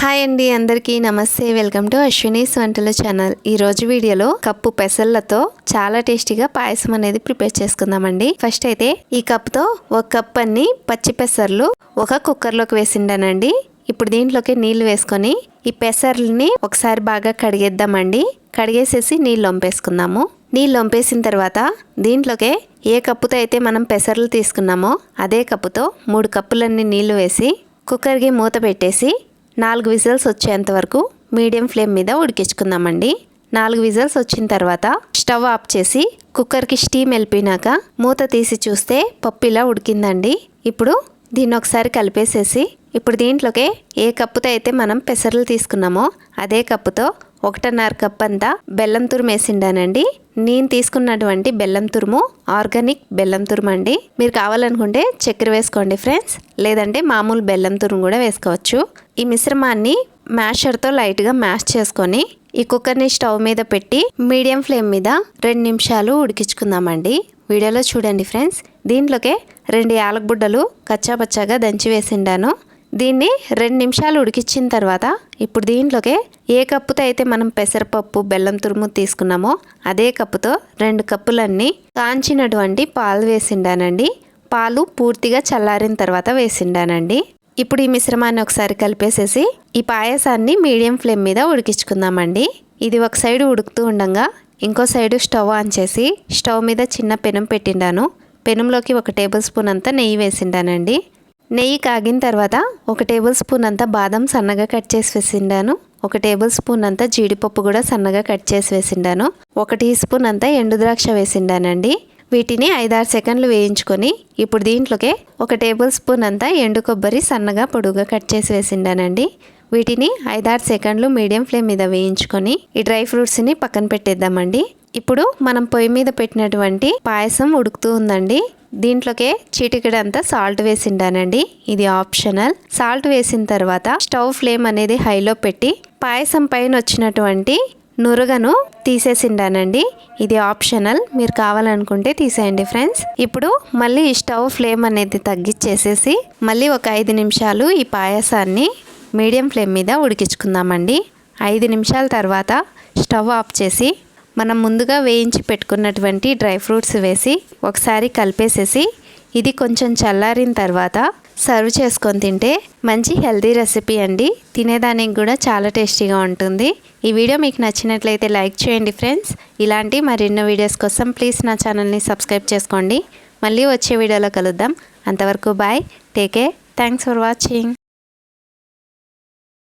Hi అండి, అందరికీ నమస్తే. వెల్కమ్ టు అశ్వినీస్ వంటల ఛానల్. ఈ రోజు వీడియోలో కప్పు పెసర్లతో చాలా టేస్టీగా పాయసం అనేది ప్రిపేర్ చేసుకుందామండి. ఫస్ట్ అయితే ఈ కప్తో ఒక కప్ అన్ని పచ్చి పెసర్లు ఒక కుక్కర్లోకి వేసిండానండి. ఇప్పుడు దీంట్లోకి నీళ్లు వేసుకొని ఈ పెసర్లని ఒకసారి బాగా కడిగేద్దామండి. కడిగేసేసి నీళ్ళు వంపేసుకుందాము. నీళ్ళు వంపేసిన తర్వాత దీంట్లోకే ఏ కప్పుతో అయితే మనం పెసర్లు తీసుకున్నామో అదే కప్పుతో 3 కప్పులన్నీ నీళ్లు వేసి కుక్కర్కి మూత పెట్టేసి 4 విజిల్స్ వచ్చేంత వరకు మీడియం ఫ్లేమ్ మీద ఉడికించుకుందామండి. 4 విజిల్స్ వచ్చిన తర్వాత స్టవ్ ఆఫ్ చేసి కుక్కర్కి స్టీమ్ వెళ్ళిపోయినాక మూత తీసి చూస్తే పప్పు ఇలా ఉడికిందండి. ఇప్పుడు దీన్ని ఒకసారి కలిపేసేసి ఇప్పుడు దీంట్లోకి ఏ కప్పుతో అయితే మనం పెసర్లు తీసుకున్నామో అదే కప్పుతో 1.5 కప్ అంతా బెల్లం తురుము వేసిండానండి. నేను తీసుకున్నటువంటి బెల్లం తురుము ఆర్గానిక్ బెల్లం తురుము అండి. మీరు కావాలనుకుంటే చక్కెర వేసుకోండి ఫ్రెండ్స్, లేదంటే మామూలు బెల్లం తురుము కూడా వేసుకోవచ్చు. ఈ మిశ్రమాన్ని మ్యాషర్తో లైట్గా మ్యాష్ చేసుకొని ఈ కుక్కర్ని స్టవ్ మీద పెట్టి మీడియం ఫ్లేమ్ మీద 2 నిమిషాలు ఉడికించుకుందామండి. వీడియోలో చూడండి ఫ్రెండ్స్. దీంట్లోకే 2 యాలకుబుడ్డలు కచ్చాపచ్చాగా దంచి వేసిండాను. దీన్ని 2 నిమిషాలు ఉడికించిన తర్వాత ఇప్పుడు దీంట్లోకే ఏ కప్పుతో అయితే మనం పెసరపప్పు బెల్లం తురుము తీసుకున్నామో అదే కప్పుతో 2 కప్పులన్నీ కాంచినటువంటి పాలు వేసిండానండి. పాలు పూర్తిగా చల్లారిన తర్వాత వేసిండానండి. ఇప్పుడు ఈ మిశ్రమాన్ని ఒకసారి కలిపేసేసి ఈ పాయసాన్ని మీడియం ఫ్లేమ్ మీద ఉడికించుకుందామండి. ఇది ఒక సైడు ఉడుకుతూ ఉండగా ఇంకో సైడు స్టవ్ ఆన్ చేసి స్టవ్ మీద చిన్న పెనం పెట్టిండాను. పెనంలోకి 1 టేబుల్ స్పూన్ అంతా నెయ్యి వేసిండానండి. నెయ్యి కాగిన తర్వాత 1 టేబుల్ స్పూన్ అంతా బాదం సన్నగా కట్ చేసి వేసిండాను. 1 టేబుల్ స్పూన్ అంతా జీడిపప్పు కూడా సన్నగా కట్ చేసి వేసిండాను. 1 టీ స్పూన్ అంతా ఎండు ద్రాక్ష వేసిండానండి. వీటిని 5-6 సెకండ్లు వేయించుకొని ఇప్పుడు దీంట్లోకే 1 టేబుల్ స్పూన్ అంతా ఎండు కొబ్బరి సన్నగా పొడుగా కట్ చేసి వేసిండానండి. వీటిని 5-6 సెకండ్లు మీడియం ఫ్లేమ్ మీద వేయించుకొని ఈ డ్రై ఫ్రూట్స్ని పక్కన పెట్టేద్దామండి. ఇప్పుడు మనం పొయ్యి మీద పెట్టినటువంటి పాయసం ఉడుకుతూ ఉందండి. దీంట్లోకే చిటికెడంతా సాల్ట్ వేసిండానండి. ఇది ఆప్షనల్. సాల్ట్ వేసిన తర్వాత స్టవ్ ఫ్లేమ్ అనేది హైలో పెట్టి పాయసం పైన వచ్చినటువంటి నురగను తీసేసిండానండి. ఇది ఆప్షనల్, మీరు కావాలనుకుంటే తీసేయండి ఫ్రెండ్స్. ఇప్పుడు మళ్ళీ ఈ స్టవ్ ఫ్లేమ్ అనేది తగ్గించేసేసి మళ్ళీ ఒక 5 నిమిషాలు ఈ పాయసాన్ని మీడియం ఫ్లేమ్ మీద ఉడికించుకుందామండి. 5 నిమిషాల తర్వాత స్టవ్ ఆఫ్ చేసి మనం ముందుగా వేయించి పెట్టుకున్నటువంటి డ్రై ఫ్రూట్స్ వేసి ఒకసారి కలిపేసేసి ఇది కొంచెం చల్లారిన తర్వాత సర్వ్ చేసుకొని తింటే మంచి హెల్తీ రెసిపీ అండి. తినేదానికి కూడా చాలా టేస్టీగా ఉంటుంది. ఈ వీడియో మీకు నచ్చినట్లయితే లైక్ చేయండి ఫ్రెండ్స్. ఇలాంటి మరెన్నో వీడియోస్ కోసం ప్లీజ్ నా ఛానల్ని సబ్స్క్రైబ్ చేసుకోండి. మళ్ళీ వచ్చే వీడియోలో కలుద్దాం. అంతవరకు bye, take care, thanks for watching.